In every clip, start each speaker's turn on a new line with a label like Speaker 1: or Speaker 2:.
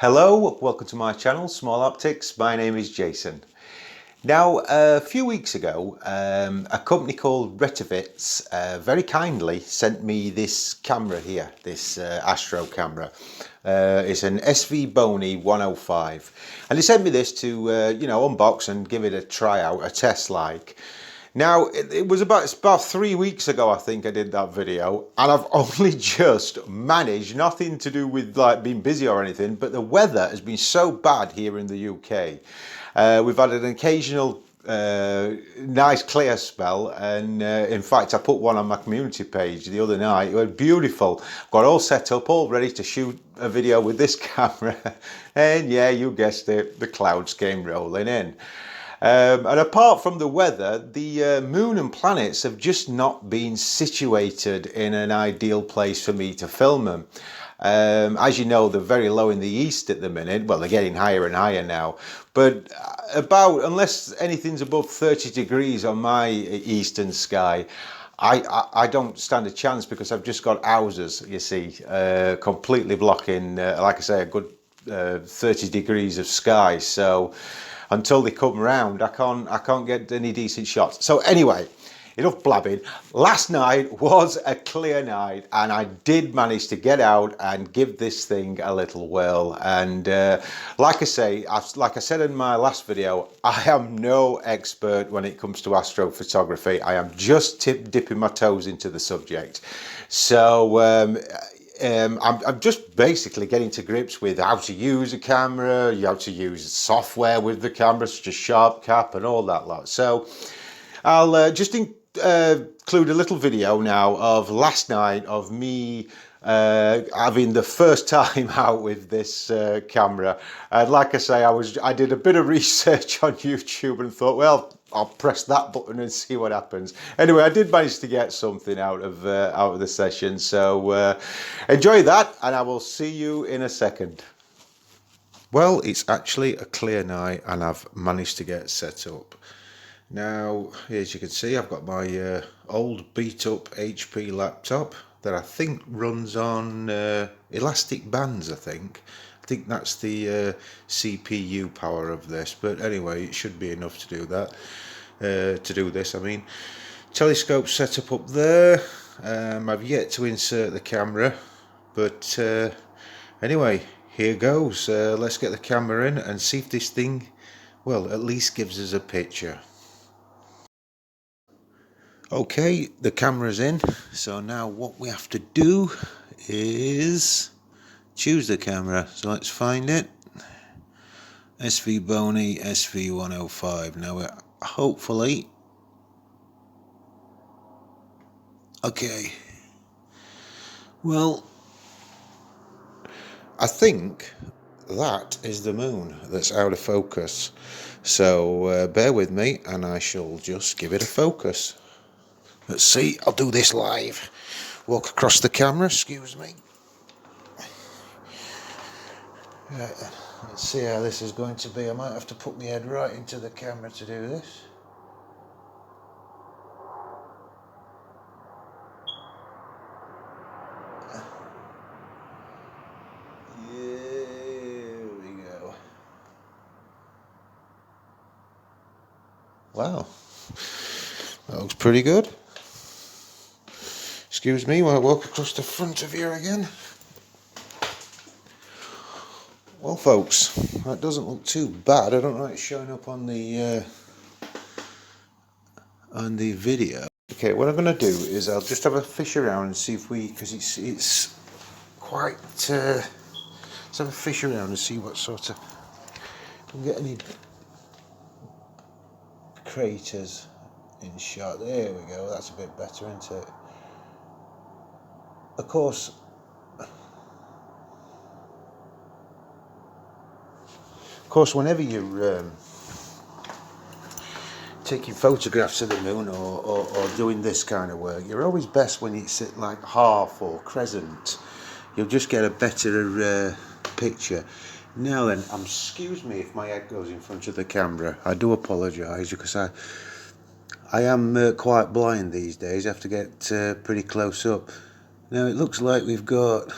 Speaker 1: Hello, welcome to my channel, Small Optics. My name is Jason. Now, a few weeks ago, a company called Retevis very kindly sent me this camera here, this Astro camera. It's an SVbony 105, and they sent me this to unbox and give it a try out, a test like. Now, it was about 3 weeks ago, I think I did that video, and I've only just managed, nothing to do with like being busy or anything, but the weather has been so bad here in the UK. We've had an occasional nice clear spell, and in fact I put one on my community page the other night. It was beautiful. Got all set up, all ready to shoot a video with this camera, and yeah, you guessed it, the clouds came rolling in. And apart from the weather, the moon and planets have just not been situated in an ideal place for me to film them. As you know, they're very low in the east at the minute. Well, they're getting higher and higher now. But unless anything's above 30 degrees on my eastern sky, I don't stand a chance, because I've just got houses, you see, completely blocking, like I say, a good 30 degrees of sky. So until they come round, I can't get any decent shots. So anyway, enough blabbing. Last night was a clear night, and I did manage to get out and give this thing a little whirl. And like I said in my last video, I am no expert when it comes to astrophotography. I am just dipping my toes into the subject. So I'm just basically getting to grips with how to use a camera, how to use software with the camera, such as SharpCap and all that lot. So I'll just include a little video now of last night of me having the first time out with this camera. And like I say, I did a bit of research on YouTube and thought, well, I'll press that button and see what happens. Anyway, I did manage to get something out of the session, so enjoy that, and I will see you in a second. Well, it's actually a clear night, and I've managed to get set up. Now, as you can see, I've got my old beat-up HP laptop that I think runs on elastic bands, I think that's the CPU power of this, but anyway, it should be enough to do that. To do this, I mean. Telescope set up there. I've yet to insert the camera, but anyway, here goes. Let's get the camera in and see if this thing, well, at least gives us a picture. Okay, the camera's in, so now what we have to do is choose the camera. So let's find it. SVbony SV105. Now we're hopefully okay. Well, I think that is the moon that's out of focus, so bear with me and I shall just give it a focus. Let's see, I'll do this live. Walk across the camera, excuse me. Let's see how this is going to be. I might have to put my head right into the camera to do this. Here we go. Wow, that looks pretty good. Excuse me while I walk across the front of here again. Well, folks, that doesn't look too bad. I don't know if it's showing up on the video. Okay, what I'm going to do is I'll just have a fish around and see if because it's quite. Let's have a fish around and see what sort of. Can get any craters in shot. There we go. That's a bit better, isn't it? Of course. Whenever you're taking photographs of the moon or doing this kind of work, you're always best when it's at like half or crescent. You'll just get a better picture. Now then, excuse me if my head goes in front of the camera. I do apologise, because I am quite blind these days. I have to get pretty close up. Now it looks like we've got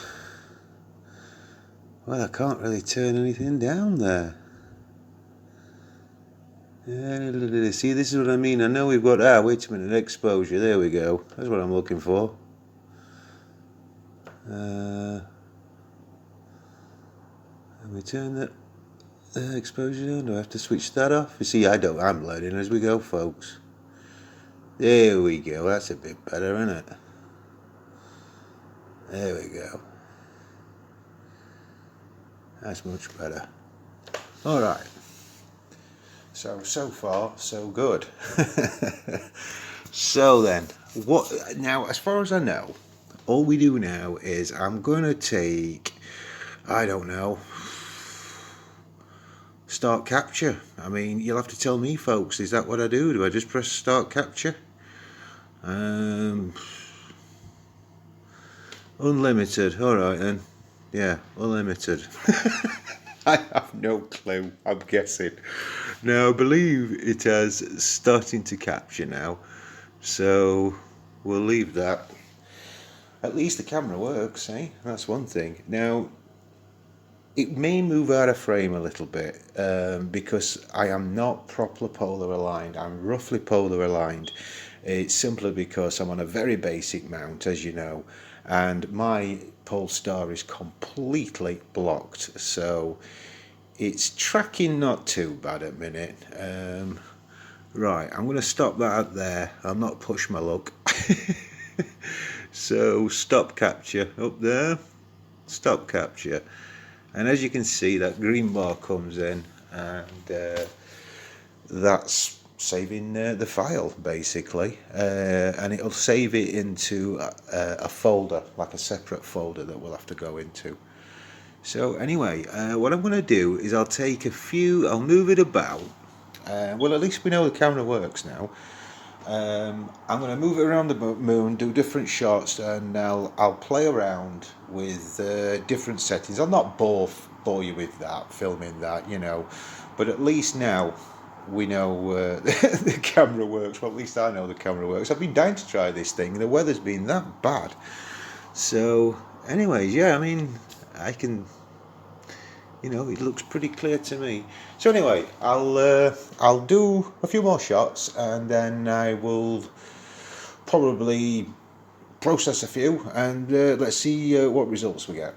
Speaker 2: Well, I can't really turn anything down there. See, this is what I mean. I know we've got, wait a minute, exposure. There we go. That's what I'm looking for. And we turn that exposure down. Do I have to switch that off? You see, I'm learning as we go, folks. There we go. That's a bit better, isn't it? There we go. That's much better. All right. So far, so good. So then, now, as far as I know, all we do now is I'm going to take, I don't know, start capture. I mean, you'll have to tell me, folks, is that what I do? Do I just press start capture? Unlimited. All right then. Yeah, unlimited. I have no clue. I'm guessing. Now, I believe it has starting to capture now, so we'll leave that. At least the camera works, eh? That's one thing. Now, it may move out of frame a little bit because I am not properly polar aligned. I'm roughly polar aligned. It's simply because I'm on a very basic mount, as you know, and my pole star is completely blocked. So it's tracking not too bad at the minute. Right, I'm going to stop that up there. I'll not push my luck. So stop capture up there. Stop capture. And as you can see, that green bar comes in, and that's saving the file basically, and it'll save it into a folder, like a separate folder that we'll have to go into. So anyway, what I'm going to do is I'll move it about. Well, at least we know the camera works now. I'm going to move it around the moon, do different shots, and I'll play around with different settings. I'll not bore you with that, filming that, you know, but at least now we know the camera works. Well, at least I know the camera works. I've been dying to try this thing, and the weather's been that bad. So anyways, yeah, I mean, I can, you know, it looks pretty clear to me. So anyway, I'll do a few more shots, and then I will probably process a few, and let's see what results we get.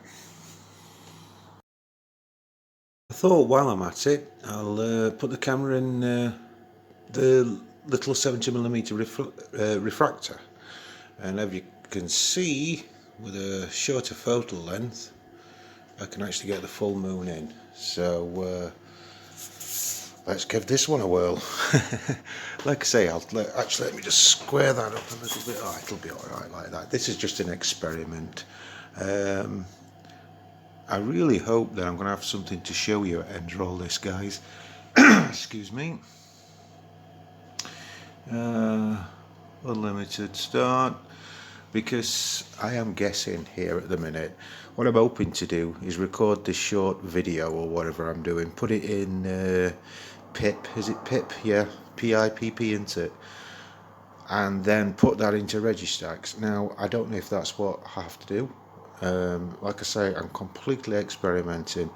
Speaker 2: I thought while I'm at it, I'll put the camera in the little 70mm refractor, and as you can see, with a shorter focal length, I can actually get the full moon in. So let's give this one a whirl. Like I say, let me just square that up a little bit. Oh, it'll be alright like that. This is just an experiment. I really hope that I'm going to have something to show you at end roll this, guys. Excuse me. Unlimited start, because I am guessing here at the minute. What I'm hoping to do is record this short video or whatever I'm doing, put it in PIP, is it PIP? Yeah, PIPP, isn't it? And then put that into Registax. Now, I don't know if that's what I have to do. Like I say, I'm completely experimenting.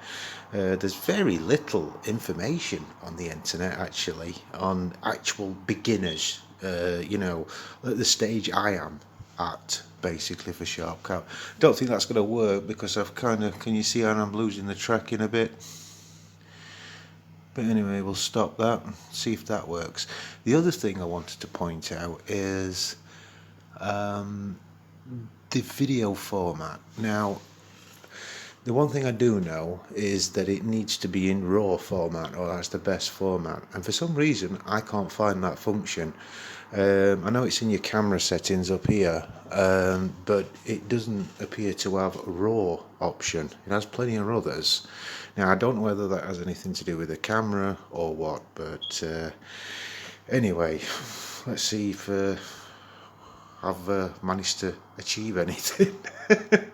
Speaker 2: There's very little information on the internet actually on actual beginners, you know, at the stage I am at basically for sharp cut. Don't think that's going to work because I've kind of, can you see how I'm losing the tracking a bit? But anyway, we'll stop that and see if that works. The other thing I wanted to point out is the video format. Now, the one thing I do know is that it needs to be in RAW format, or that's the best format, and for some reason I can't find that function. I know it's in your camera settings up here, but it doesn't appear to have a RAW option. It has plenty of others. Now, I don't know whether that has anything to do with the camera or what, but anyway, let's see if I've managed to achieve anything.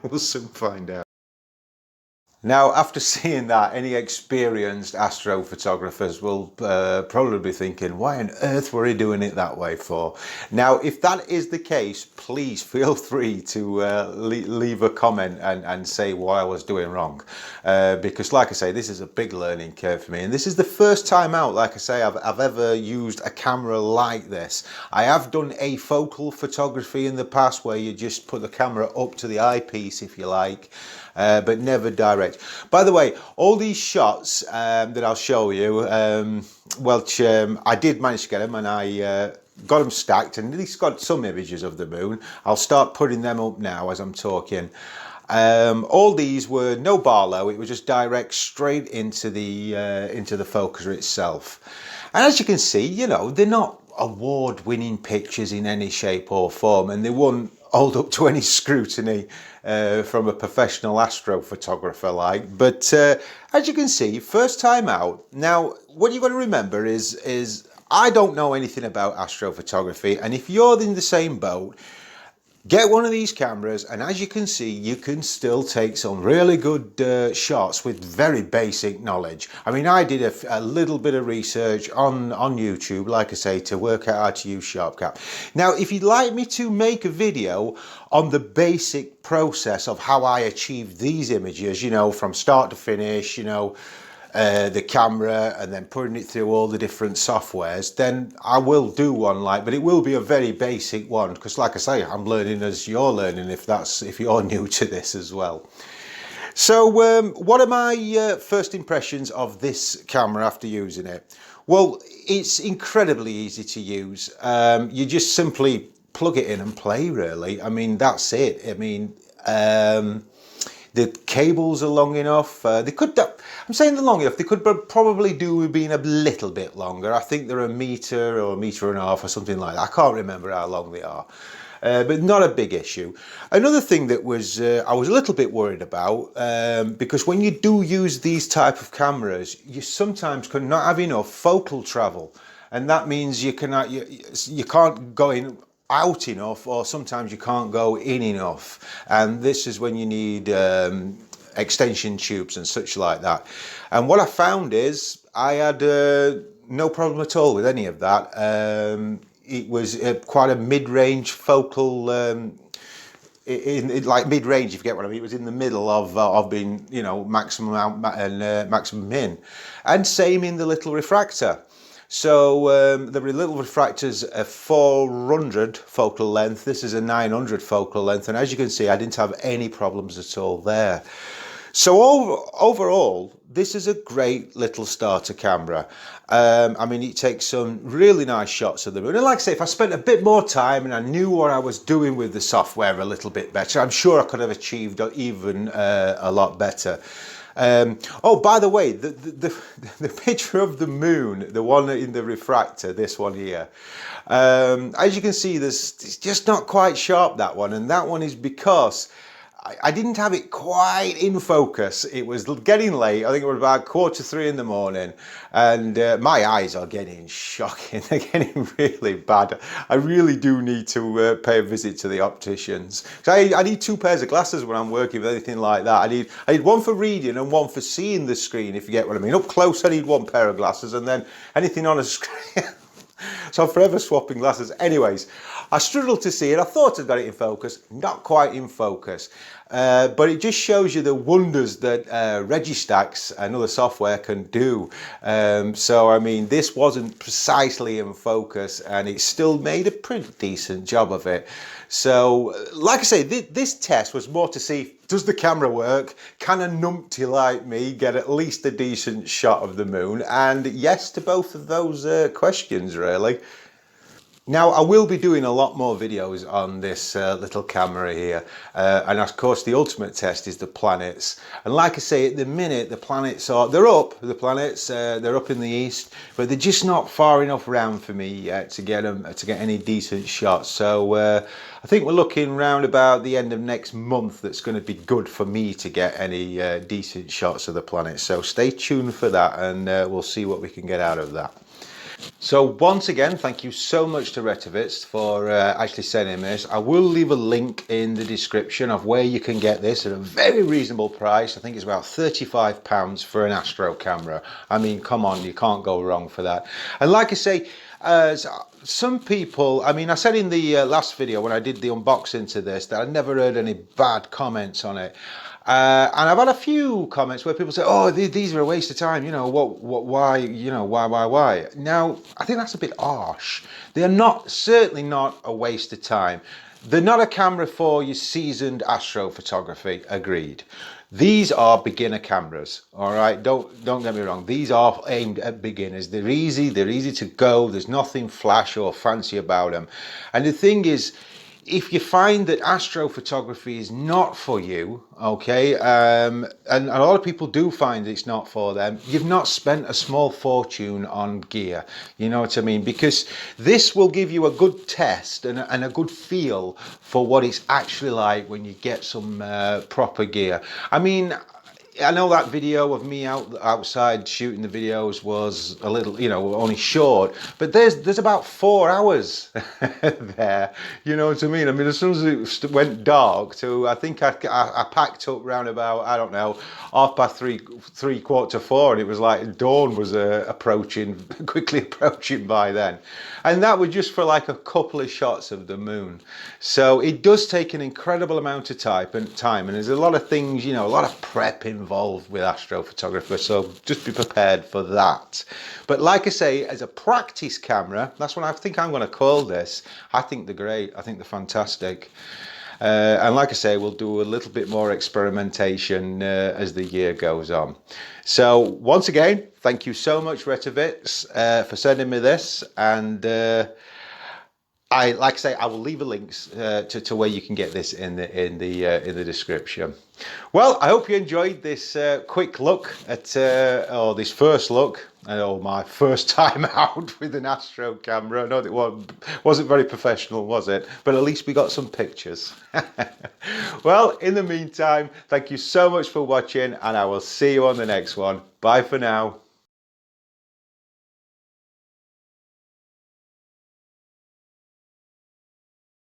Speaker 2: We'll soon find out.
Speaker 1: Now, after seeing that, any experienced astrophotographers will probably be thinking, why on earth were he doing it that way for? Now, if that is the case, please feel free to leave a comment and say what I was doing wrong. Because like I say, this is a big learning curve for me. And this is the first time out, like I say, I've ever used a camera like this. I have done afocal photography in the past where you just put the camera up to the eyepiece, if you like. But never direct. By the way, all these shots that I'll show you, I did manage to get them, and I got them stacked and at least got some images of the moon. I'll start putting them up now as I'm talking. All these were no Barlow, it was just direct straight into the focuser itself. And as you can see, you know, they're not award-winning pictures in any shape or form, and they won't hold up to any scrutiny from a professional astrophotographer like. But as you can see, first time out. Now, what you've got to remember is I don't know anything about astrophotography, and if you're in the same boat, get one of these cameras, and as you can see, you can still take some really good shots with very basic knowledge. I mean, I did a little bit of research on YouTube, like I say, to work out how to use SharpCap. Now, if you'd like me to make a video on the basic process of how I achieved these images, you know, from start to finish, you know, the camera and then putting it through all the different softwares, then I will do one but it will be a very basic one, because like I say, I'm learning as you're learning if you're new to this as well. So what are my first impressions of this camera after using it? Well, it's incredibly easy to use. You just simply plug it in and play, really. I mean, that's it. I mean, the cables are long enough. I'm saying they're long enough. They could probably do with being a little bit longer. I think they're a meter or a meter and a half or something like that. I can't remember how long they are. But not a big issue. Another thing that was I was a little bit worried about, because when you do use these type of cameras, you sometimes can not have enough focal travel, and that means you can't go in out enough, or sometimes you can't go in enough, and this is when you need extension tubes and such like that. And what I found is I had no problem at all with any of that. It was quite a mid-range focal, like mid-range, if you get what I mean. It was in the middle of being, you know, maximum out and maximum in, and same in the little refractor. So the little refractor's a 400 focal length. This is a 900 focal length, and as you can see, I didn't have any problems at all there. So overall, this is a great little starter camera. I mean, it takes some really nice shots of the moon. And like I say, if I spent a bit more time and I knew what I was doing with the software a little bit better, I'm sure I could have achieved even a lot better. Oh, by the way, the picture of the moon, the one in the refractor, this one here, as you can see, it's just not quite sharp, that one, and that one is because I didn't have it quite in focus. It was getting late. I think it was about 2:45 in the morning, and my eyes are getting shocking. They're getting really bad. I really do need to pay a visit to the opticians. So I need 2 pairs of glasses when I'm working with anything like that. I need one for reading and one for seeing the screen, if you get what I mean. Up close, I need 1 pair of glasses, and then anything on a screen. So I'm forever swapping glasses. Anyways, I struggled to see it. I thought I'd got it in focus, not quite in focus. But it just shows you the wonders that Registax and other software can do. So, I mean, this wasn't precisely in focus, and it still made a pretty decent job of it. So, like I say, this test was more to see, does the camera work? Can a numpty like me get at least a decent shot of the moon? And yes to both of those questions, really. Now, I will be doing a lot more videos on this little camera here, and of course the ultimate test is the planets. And like I say, at the minute the planets they're up in the east, but they're just not far enough round for me yet to get any decent shots. So I think we're looking round about the end of next month that's going to be good for me to get any decent shots of the planets. So stay tuned for that, and we'll see what we can get out of that. So once again, thank you so much to Retevis for actually sending this. I will leave a link in the description of where you can get this at a very reasonable price. I think it's about £35 for an Astro camera. I mean, come on, you can't go wrong for that. And like I say, some people, I mean, I said in the last video when I did the unboxing to this that I never heard any bad comments on it. And I've had a few comments where people say, "Oh, these are a waste of time. You know why? You know why?" Now, I think that's a bit harsh. They are not, certainly not a waste of time. They're not a camera for your seasoned astrophotography. Agreed. These are beginner cameras. All right. Don't get me wrong. These are aimed at beginners. They're easy. They're easy to go. There's nothing flash or fancy about them. And the thing is, if you find that astrophotography is not for you, okay, and a lot of people do find it's not for them, you've not spent a small fortune on gear, you know what I mean? Because this will give you a good test and a good feel for what it's actually like when you get some proper gear. I mean, I know that video of me outside shooting the videos was a little, you know, only short, but there's about 4 hours there, you know what I mean? I mean, as soon as it went dark to, I think I packed up round about, I don't know, 3:30, 3:45, and it was like dawn was approaching, quickly approaching by then. And that was just for like a couple of shots of the moon. So it does take an incredible amount of time, and there's a lot of things, you know, a lot of prep involved with astrophotography, so just be prepared for that. But like I say, as a practice camera, that's what I think I'm going to call this. I think they're great. I think they're fantastic. And like I say, we'll do a little bit more experimentation as the year goes on. So once again, thank you so much, Retevis, for sending me this. And like I say, I will leave a links to where you can get this in the description. Well, I hope you enjoyed this quick look at, or this first look, or my first time out with an Astro camera. I know it wasn't very professional, was it? But at least we got some pictures. Well, in the meantime, thank you so much for watching, and I will see you on the next one. Bye for now.